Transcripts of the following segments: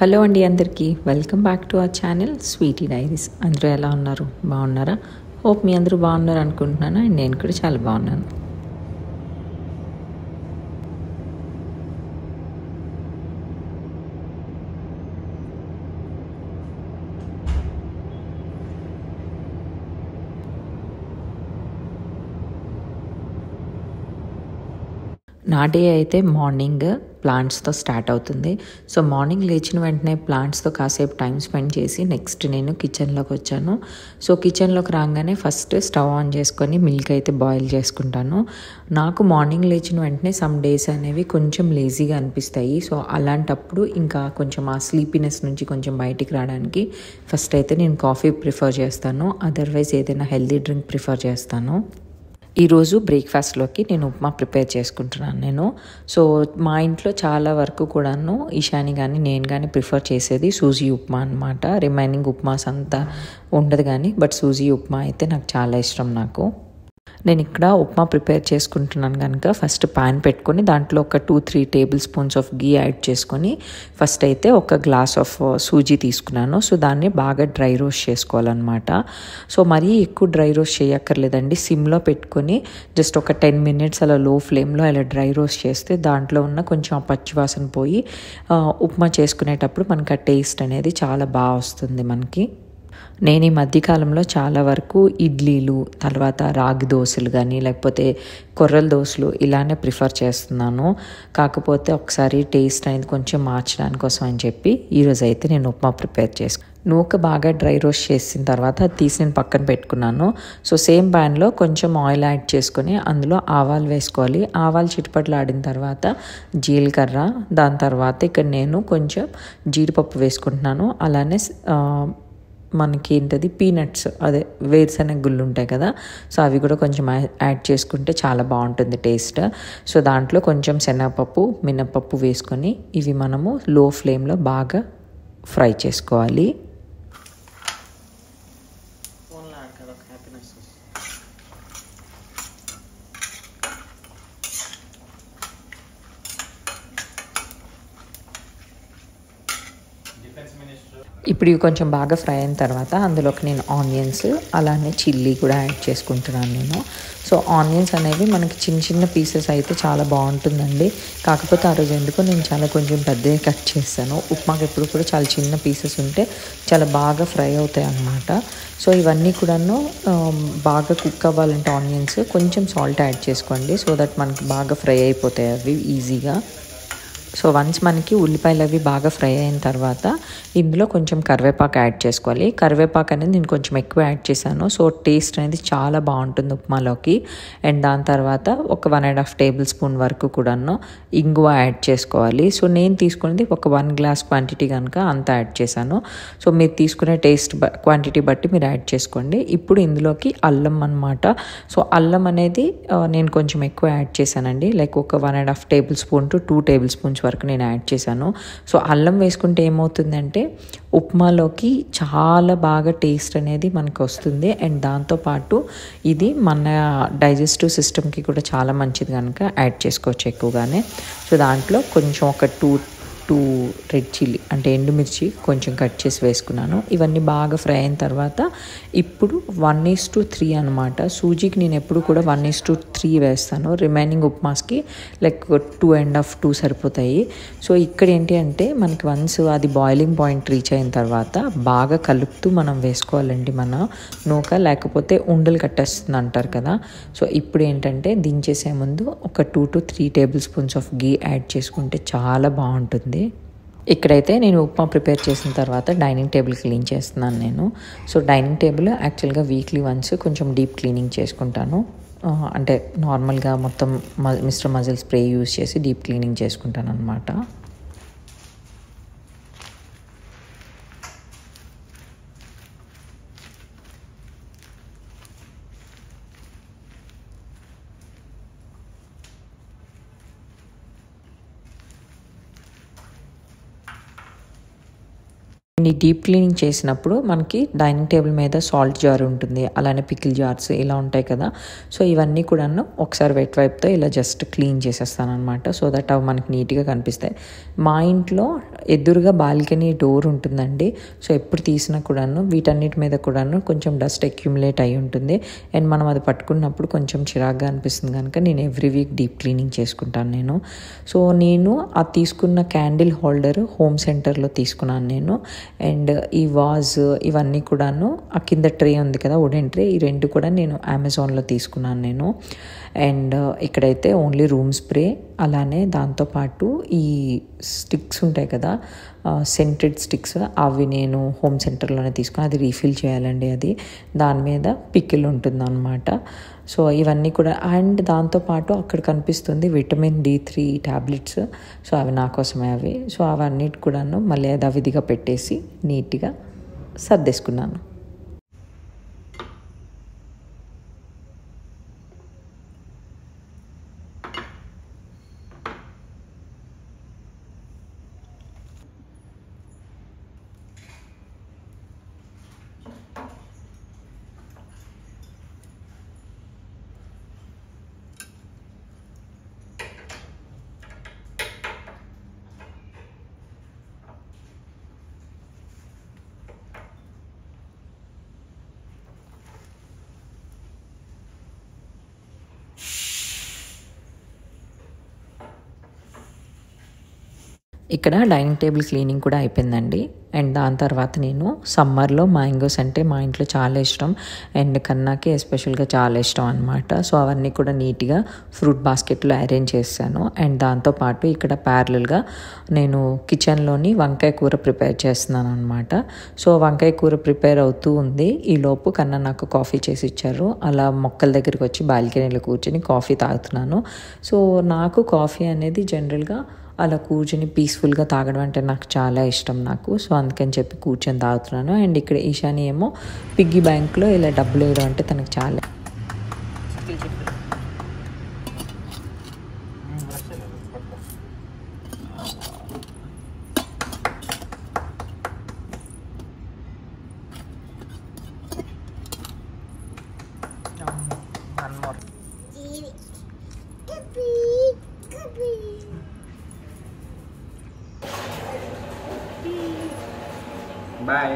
Hello అండి అందరికీ welcome back to our channel sweety diaries. అందరూ ఎలా ఉన్నారు? బాగున్నారా? హోప్ మీ అందరూ బాగున్నారు అనుకుంటున్నాను. అండ్ నేను కూడా చాలా బాగున్నాను. నా డే అయితే మార్నింగ్ ప్లాంట్స్తో స్టార్ట్ అవుతుంది. సో మార్నింగ్ లేచిన వెంటనే ప్లాంట్స్తో కాసేపు టైం స్పెండ్ చేసి నెక్స్ట్ నేను కిచెన్లోకి వచ్చాను. సో కిచెన్లోకి రాగానే ఫస్ట్ స్టవ్ ఆన్ చేసుకొని మిల్క్ అయితే బాయిల్ చేసుకుంటాను. నాకు మార్నింగ్ లేచిన వెంటనే సమ్ డేస్ అనేవి కొంచెం లేజీగా అనిపిస్తాయి. సో అలాంటప్పుడు ఇంకా కొంచెం ఆ స్లీపీనెస్ నుంచి కొంచెం బయటికి రావడానికి ఫస్ట్ అయితే నేను కాఫీ ప్రిఫర్ చేస్తాను. అదర్వైజ్ ఏదైనా హెల్తీ డ్రింక్ ప్రిఫర్ చేస్తాను. ఈరోజు బ్రేక్ఫాస్ట్లోకి నేను ఉప్మా ప్రిపేర్ చేసుకుంటున్నాను. సో మా ఇంట్లో చాలా వరకు కూడాను ఈశాని కానీ నేను కానీ ప్రిఫర్ చేసేది సూజీ ఉప్మా అనమాట. రిమైనింగ్ ఉప్మాస్ అంతా ఉండదు కానీ బట్ సూజీ ఉప్మా అయితే నాకు చాలా ఇష్టం. నేను ఇక్కడ ఉప్మా ప్రిపేర్ చేసుకుంటున్నాను కనుక ఫస్ట్ పాన్ పెట్టుకొని దాంట్లో ఒక 2-3 table spoons of ghee add చేసుకొని ఫస్ట్ అయితే ఒక గ్లాస్ ఆఫ్ సూజీ తీసుకున్నాను. సో దాన్ని బాగా డ్రై రోస్ట్ చేసుకోవాలన్నమాట. సో మరీ ఎక్కువ డ్రై రోస్ట్ చేయక్కర్లేదండి. సిమ్లో పెట్టుకొని జస్ట్ ఒక 10 మినిట్స్ అలా లో ఫ్లేమ్లో అలా డ్రై రోస్ట్ చేస్తే దాంట్లో ఉన్న కొంచెం పచ్చివాసన పోయి ఉప్మా చేసుకునేటప్పుడు మనకి ఆ టేస్ట్ అనేది చాలా బాగా వస్తుంది మనకి. నేను ఈ మధ్యకాలంలో చాలా వరకు ఇడ్లీలు, తర్వాత రాగి దోశలు కానీ లేకపోతే కొర్రల దోశలు ఇలానే ప్రిఫర్ చేస్తున్నాను. కాకపోతే ఒకసారి టేస్ట్ అనేది కొంచెం మార్చడానికి కోసం అని చెప్పి ఈరోజు అయితే నేను ఉప్మా ప్రిపేర్ చేసుకున్నాను. నూక బాగా డ్రై రోస్ట్ చేసిన తర్వాత అది తీసి నేను పక్కన పెట్టుకున్నాను. సో సేమ్ ప్యాన్లో కొంచెం ఆయిల్ యాడ్ చేసుకొని అందులో ఆవాలు వేసుకోవాలి. ఆవాలు చిటపట్లు ఆడిన తర్వాత జీలకర్ర, దాని తర్వాత ఇక్కడ నేను కొంచెం జీడిపప్పు వేసుకుంటున్నాను. అలానే మనకి ఏంటది పీనట్స్, అదే వేరుశనగ గుళ్ళు ఉంటాయి కదా, సో అవి కూడా కొంచెం యాడ్ చేసుకుంటే చాలా బాగుంటుంది టేస్ట్. సో దాంట్లో కొంచెం శనగపప్పు, మినపప్పు వేసుకొని ఇవి మనము లో ఫ్లేమ్లో బాగా ఫ్రై చేసుకోవాలి. ఇప్పుడు ఇవి కొంచెం బాగా ఫ్రై అయిన తర్వాత అందులోకి నేను ఆనియన్స్ అలానే చిల్లీ కూడా యాడ్ చేసుకుంటున్నాను నేను. సో ఆనియన్స్ అనేవి మనకి చిన్న చిన్న పీసెస్ అయితే చాలా బాగుంటుందండి. కాకపోతే ఆ రోజు ఎందుకో నేను చాలా కొంచెం పెద్దగా కట్ చేస్తాను. ఉప్మాకి ఎప్పుడు కూడా చాలా చిన్న పీసెస్ ఉంటే చాలా బాగా ఫ్రై అవుతాయి అన్నమాట. సో ఇవన్నీ కూడాను బాగా కుక్ అవ్వాలంటే ఆనియన్స్ కొంచెం సాల్ట్ యాడ్ చేసుకోండి. సో దట్ మనకి బాగా ఫ్రై అయిపోతాయి అవి ఈజీగా. సో వన్స్ మనకి ఉల్లిపాయలు అవి బాగా ఫ్రై అయిన తర్వాత ఇందులో కొంచెం కరివేపాకు యాడ్ చేసుకోవాలి. కరివేపాకు అనేది నేను కొంచెం ఎక్కువ యాడ్ చేశాను. సో టేస్ట్ అనేది చాలా బాగుంటుంది ఉప్మాలోకి. అండ్ దాని తర్వాత ఒక 1.5 టేబుల్ స్పూన్ వరకు కూడాను ఇంగువ యాడ్ చేసుకోవాలి. సో నేను తీసుకునేది ఒక 1 గ్లాస్ క్వాంటిటీ కనుక అంత యాడ్ చేశాను. సో మీరు తీసుకునే టేస్ట్ క్వాంటిటీ బట్టి మీరు యాడ్ చేసుకోండి. ఇప్పుడు ఇందులోకి అల్లం అనమాట. సో అల్లం అనేది నేను కొంచెం ఎక్కువ యాడ్ చేశానండి. లైక్ ఒక 1.5 table spoon to 2 table spoons వరకు నేను యాడ్ చేశాను. సో అల్లం వేసుకుంటే ఏమవుతుందంటే ఉప్మాలోకి చాలా బాగా టేస్ట్ అనేది మనకు వస్తుంది. అండ్ దాంతోపాటు ఇది మన డైజెస్టివ్ సిస్టమ్కి కూడా చాలా మంచిది కనుక యాడ్ చేసుకోవచ్చు ఎక్కువగానే. సో దాంట్లో కొంచెం ఒక 2 రెడ్ చిల్లీ అంటే ఎండుమిర్చి కొంచెం కట్ చేసి వేసుకున్నాను. ఇవన్నీ బాగా ఫ్రై అయిన తర్వాత ఇప్పుడు 1:3 అనమాట. సూజీకి నేను ఎప్పుడు కూడా 1:3 వేస్తాను. రిమైనింగ్ ఉప్మాస్కి లైక్ 2.5 సరిపోతాయి. సో ఇక్కడ ఏంటి అంటే మనకి వన్స్ అది బాయిలింగ్ పాయింట్ రీచ్ అయిన తర్వాత బాగా కలుపుతూ మనం వేసుకోవాలండి మన నూక, లేకపోతే ఉండలు కట్టేస్తుంది అంటారు కదా. సో ఇప్పుడు ఏంటంటే దించేసే ముందు ఒక 2-3 table spoons of ghee add చేసుకుంటే చాలా బాగుంటుంది. ఇక్కడైతే నేను ఉప్మా ప్రిపేర్ చేసిన తర్వాత డైనింగ్ టేబుల్ క్లీన్ చేస్తున్నాను నేను. సో డైనింగ్ టేబుల్ యాక్చువల్గా వీక్లీ వన్స్ కొంచెం డీప్ క్లీనింగ్ చేసుకుంటాను. అంటే నార్మల్గా మొత్తం మిస్టర్ మజిల్ స్ప్రే యూజ్ చేసి డీప్ క్లీనింగ్ చేసుకుంటాను అనమాట. ఈ డీప్ క్లీనింగ్ చేసినప్పుడు మనకి డైనింగ్ టేబుల్ మీద సాల్ట్ జార్ ఉంటుంది, అలానే పికిల్ జార్స్ ఇలా ఉంటాయి కదా. సో ఇవన్నీ కూడా ఒకసారి వెట్ వైప్తో ఇలా జస్ట్ క్లీన్ చేసేస్తాను అనమాట. సో దట్ అవి మనకి నీట్గా కనిపిస్తాయి. మా ఇంట్లో ఎదురుగా బాల్కనీ డోర్ ఉంటుందండి. సో ఎప్పుడు తీసినా కూడాను వీటన్నిటి మీద కూడాను కొంచెం డస్ట్ అక్యుములేట్ అయి ఉంటుంది. అండ్ మనం అది పట్టుకున్నప్పుడు కొంచెం చిరాగ్గా అనిపిస్తుంది కనుక నేను ఎవ్రీ వీక్ డీప్ క్లీనింగ్ చేసుకుంటాను నేను. సో నేను ఆ తీసుకున్న క్యాండిల్ హోల్డర్ హోమ్ సెంటర్లో తీసుకున్నాను నేను. అండ్ ఈ వాజ్ ఇవన్నీ కూడాను ఆ కింద ట్రే ఉంది కదా, వుడెన్ ట్రే, ఈ రెండు కూడా నేను అమెజాన్లో తీసుకున్నాను నేను. అండ్ ఇక్కడైతే ఓన్లీ రూమ్ స్ప్రే, అలానే దాంతోపాటు ఈ స్టిక్స్ ఉంటాయి కదా, సెంటెడ్ స్టిక్స్, అవి నేను హోమ్ సెంటర్లోనే తీసుకుని, అది రీఫిల్ చేయాలండి. అది దాని మీద పికిల్ ఉంటుంది అనమాట. సో ఇవన్నీ కూడా. అండ్ దాంతోపాటు అక్కడ కనిపిస్తుంది విటమిన్ D3 ట్యాబ్లెట్స్. సో అవి నా కోసమే అవి. సో అవన్నిటి కూడాను మళ్ళీ యథావిధిగా పెట్టేసి నీట్గా సర్దేసుకున్నాను. ఇక్కడ డైనింగ్ టేబుల్ క్లీనింగ్ కూడా అయిపోయిందండి. అండ్ దాని తర్వాత నేను సమ్మర్లో మ్యాంగోస్ అంటే మా ఇంట్లో చాలా ఇష్టం, అండ్ కన్నాకి ఎస్పెషల్గా చాలా ఇష్టం అనమాట. సో అవన్నీ కూడా నీట్గా ఫ్రూట్ బాస్కెట్లో అరేంజ్ చేశాను. అండ్ దాంతోపాటు ఇక్కడ ప్యారలల్గా నేను కిచెన్లోని వంకాయ కూర ప్రిపేర్ చేస్తున్నాను అనమాట. సో వంకాయ కూర ప్రిపేర్ అవుతూ ఉంది. ఈలోపు కన్నా నాకు కాఫీ చేసి ఇచ్చారు. అలా మొక్కల దగ్గరికి వచ్చి బాల్కనీలో కూర్చొని కాఫీ తాగుతున్నాను. సో నాకు కాఫీ అనేది జనరల్గా అలా కూర్చొని పీస్ఫుల్గా తాగడం అంటే నాకు చాలా ఇష్టం నాకు. సో అందుకని చెప్పి కూర్చొని తాగుతున్నాను. అండ్ ఇక్కడ ఈశాని ఏమో పిగ్గీ బ్యాంక్లో ఇలా డబ్బులు వేయడం అంటే తనకు చాలా బాయ్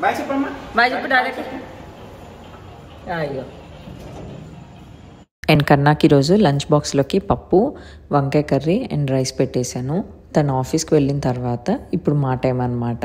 బాయ్ చెప్పమ్మా. బాయ్ చెప్పు డాడీకి. అయ్యో. అండ్ కన్నాకి ఈరోజు లంచ్ బాక్స్లోకి పప్పు, వంకాయ కర్రీ అండ్ రైస్ పెట్టేశాను. తను ఆఫీస్కి వెళ్ళిన తర్వాత ఇప్పుడు మా టైం అనమాట.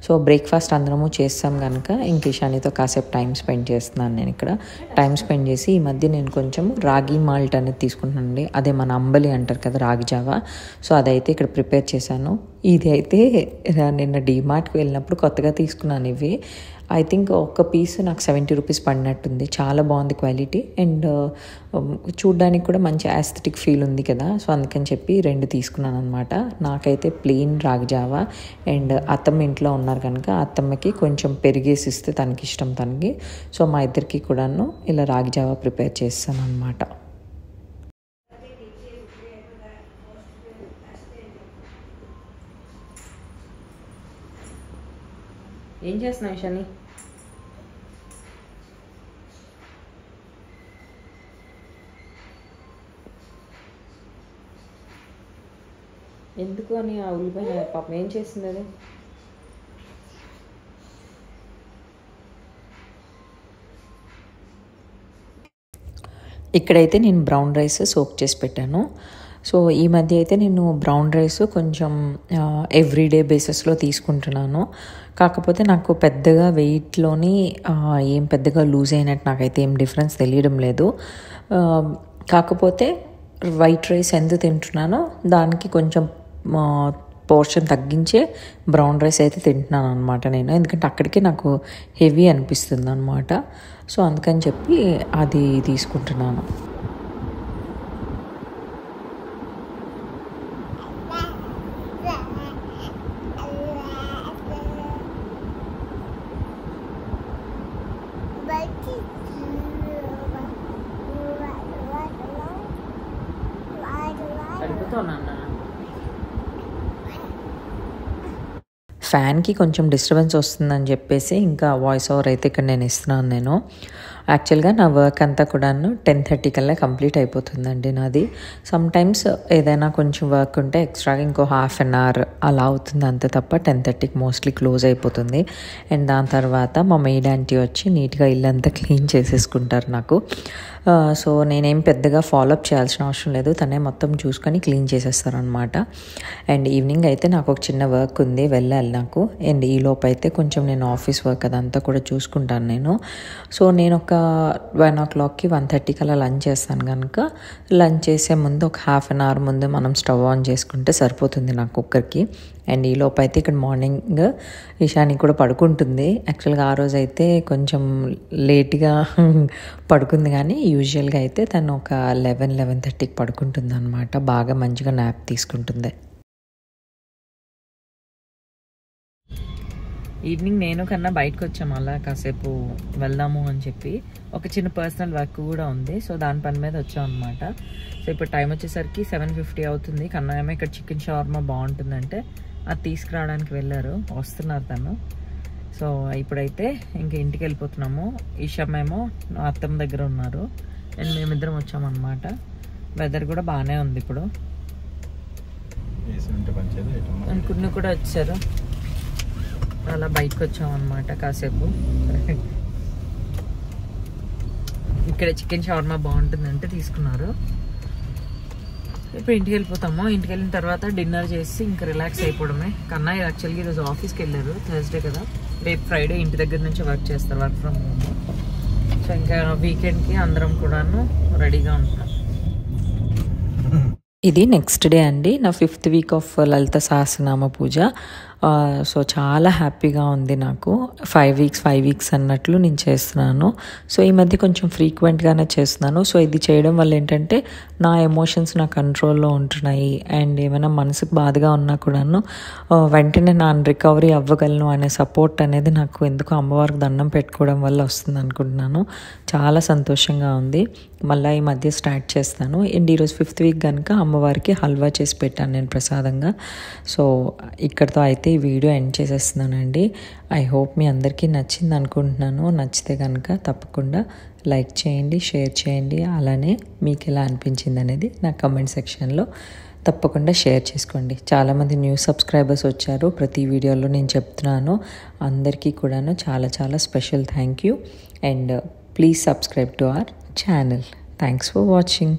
సో బ్రేక్ఫాస్ట్ అందరము చేస్తాం కనుక ఇంక ఇషానితో కాసేపు టైం స్పెండ్ చేస్తున్నాను నేను ఇక్కడ. టైం స్పెండ్ చేసి ఈ మధ్య నేను కొంచెం రాగి మాల్ట్ అనేది తీసుకుంటున్నానండి. అదే మన అంబలి అంటారు కదా, రాగి జావా. సో అదైతే ఇక్కడ ప్రిపేర్ చేశాను. ఇది అయితే నిన్న డీమార్ట్కి వెళ్ళినప్పుడు కొత్తగా తీసుకున్నాను ఇవి. ఐ థింక్ ఒక పీస్ నాకు 70 రూపీస్ పడినట్టుంది. చాలా బాగుంది క్వాలిటీ. అండ్ చూడ్డానికి కూడా మంచి యాస్థెటిక్ ఫీల్ ఉంది కదా. సో అందుకని చెప్పి 2 తీసుకున్నాను అనమాట. నాకైతే ప్లెయిన్ రాగి జావా, అండ్ అత్తమ్మ ఇంట్లో ఉన్నారు కనుక అత్తమ్మకి కొంచెం పెరిగేసి ఇస్తే తనకి ఇష్టం తనకి. సో మా ఇద్దరికి కూడాను ఇలా రాగి జావా ప్రిపేర్ చేస్తాను అనమాట. ఏం చేస్తున్నావు ఇషాని? ఎందుకు అని ఆ ఉల్లిపాయ పాపం ఏం చేస్తుంది అది? ఇక్కడైతే నేను బ్రౌన్ రైస్ సోక్ చేసి పెట్టాను. సో ఈ మధ్య అయితే నేను బ్రౌన్ రైస్ కొంచెం ఎవ్రీడే బేసిస్లో తీసుకుంటున్నాను. కాకపోతే నాకు పెద్దగా వెయిట్లోని ఏం పెద్దగా లూజ్ అయినట్టు నాకైతే ఏం డిఫరెన్స్ తెలియడం లేదు. కాకపోతే వైట్ రైస్ ఎంత తింటున్నానో దానికి కొంచెం పోర్షన్ తగ్గించే బ్రౌన్ రైస్ అయితే తింటున్నాను అనమాట నేను. ఎందుకంటే అక్కడికే నాకు హెవీ అనిపిస్తుంది అనమాట. సో అందుకని చెప్పి అది తీసుకుంటున్నాను. ఫ్యాన్కి కొంచెం డిస్టర్బెన్స్ వస్తుందని చెప్పేసి ఇంకా వాయిస్ ఓవర్ అయితే ఇక్కడ నేను ఇస్తున్నాను నేను. యాక్చువల్గా నా వర్క్ అంతా కూడాను 10:30 కల్లా కంప్లీట్ అయిపోతుందండి నాది. సమ్టైమ్స్ ఏదైనా కొంచెం వర్క్ ఉంటే ఎక్స్ట్రాగా ఇంకో హాఫ్ అన్ అవర్ అలా అవుతుంది అంతే తప్ప 10:30కి మోస్ట్లీ క్లోజ్ అయిపోతుంది. అండ్ దాని తర్వాత మా మెయిడ్ ఆంటీ వచ్చి నీట్గా ఇల్లంతా క్లీన్ చేసేసుకుంటారు నాకు. సో నేనేం పెద్దగా ఫాలోఅప్ చేయాల్సిన అవసరం లేదు, తనే మొత్తం చూసుకొని క్లీన్ చేసేస్తారనమాట. అండ్ ఈవినింగ్ అయితే నాకు ఒక చిన్న వర్క్ ఉంది, వెళ్ళాలి నాకు. అండ్ ఈ లోపు అయితే కొంచెం నేను ఆఫీస్ వర్క్ అదంతా కూడా చూసుకుంటాను నేను. సో నేను ఒక 1 o'clockకి 1:30కి అలా లంచ్ చేస్తాను కనుక లంచ్ చేసే ముందు ఒక హాఫ్ అన్ అవర్ ముందు మనం స్టవ్ ఆన్ చేసుకుంటే సరిపోతుంది నా కుక్కర్కి. అండ్ ఈ లోపు అయితే ఇక్కడ మార్నింగ్ ఇషాని కూడా పడుకుంటుంది. యాక్చువల్గా ఆ రోజు అయితే కొంచెం లేట్గా పడుకుంది, కానీ యూజువల్గా అయితే తను ఒక 11-11:30కి పడుకుంటుంది అనమాట. బాగా మంచిగా నాప్ తీసుకుంటుంది. ఈవినింగ్ నేను కన్నా బయటకు వచ్చాము, అలా కాసేపు వెళ్దాము అని చెప్పి. ఒక చిన్న పర్సనల్ వర్క్ కూడా ఉంది, సో దాని పని మీద వచ్చాం అనమాట. సో ఇప్పుడు టైం వచ్చేసరికి 7:50 అవుతుంది. కన్నా ఏమో ఇక్కడ చికెన్ షవర్మా బాగుంటుందంటే అది తీసుకురావడానికి వెళ్ళారు, వస్తున్నారు తను. సో ఇప్పుడైతే ఇంక ఇంటికి వెళ్ళిపోతున్నాము. ఈషమ్మేమో అత్తమ్మ దగ్గర ఉన్నారు అండ్ మేమిద్దరం వచ్చామన్నమాట. వెదర్ కూడా బాగానే ఉంది ఇప్పుడు. అనుకున్న కూడా వచ్చారు, అలా బయటకు వచ్చామన్నమాట కాసేపు. ఇక్కడ చికెన్ షవర్మా బాగుంటుందంటే తీసుకున్నారు. ఇప్పుడు ఇంటికి వెళ్ళిపోతాము. ఇంటికి వెళ్ళిన తర్వాత డిన్నర్ చేసి ఇంకా రిలాక్స్ అయిపోవడమే. కన్నా యాక్చువల్గా ఈరోజు ఆఫీస్కి వెళ్ళారు, థర్స్డే కదా. రేపు ఫ్రైడే ఇంటి దగ్గర నుంచి వర్క్ చేస్తారు, వర్క్ ఫ్రమ్ హోమ్. సో ఇంకా వీకెండ్కి అందరం కూడాను రెడీగా ఉంటున్నాం. ఇది నెక్స్ట్ డే అండి, నా 5th week of Lalitha Sahasranama puja. So చాలా హ్యాపీగా ఉంది నాకు. 5 వీక్స్ అన్నట్లు నేను చేస్తున్నాను. సో ఈ మధ్య కొంచెం ఫ్రీక్వెంట్గానే చేస్తున్నాను. సో ఇది చేయడం వల్ల ఏంటంటే నా ఎమోషన్స్ నా కంట్రోల్లో ఉంటున్నాయి. అండ్ ఏమైనా మనసుకు బాధగా ఉన్నా కూడాను వెంటనే నా రికవరీ అవ్వగలను అనే సపోర్ట్ అనేది నాకు ఎందుకు అమ్మవారికి దండం పెట్టుకోవడం వల్ల వస్తుంది అనుకుంటున్నాను. చాలా సంతోషంగా ఉంది. మళ్ళీ ఈ మధ్య స్టార్ట్ చేస్తాను. అండ్ ఈరోజు 5th వీక్ కనుక అమ్మవారికి హల్వా చేసి పెట్టాను నేను ప్రసాదంగా. సో ఇక్కడితో అయితే ఈ వీడియో ఎండ్ చేసేస్తున్నానండి. ఐ హోప్ మీ అందరికీ నచ్చింది అనుకుంటున్నాను. నచ్చితే కనుక తప్పకుండా లైక్ చేయండి, షేర్ చేయండి. అలానే మీకు ఎలా అనిపించింది అనేది నా కమెంట్ సెక్షన్లో తప్పకుండా షేర్ చేసుకోండి. చాలామంది న్యూ సబ్స్క్రైబర్స్ వచ్చారు, ప్రతి వీడియోలో నేను చెప్తున్నాను. అందరికీ కూడాను చాలా చాలా special thank you. And please subscribe to our channel. Thanks for watching.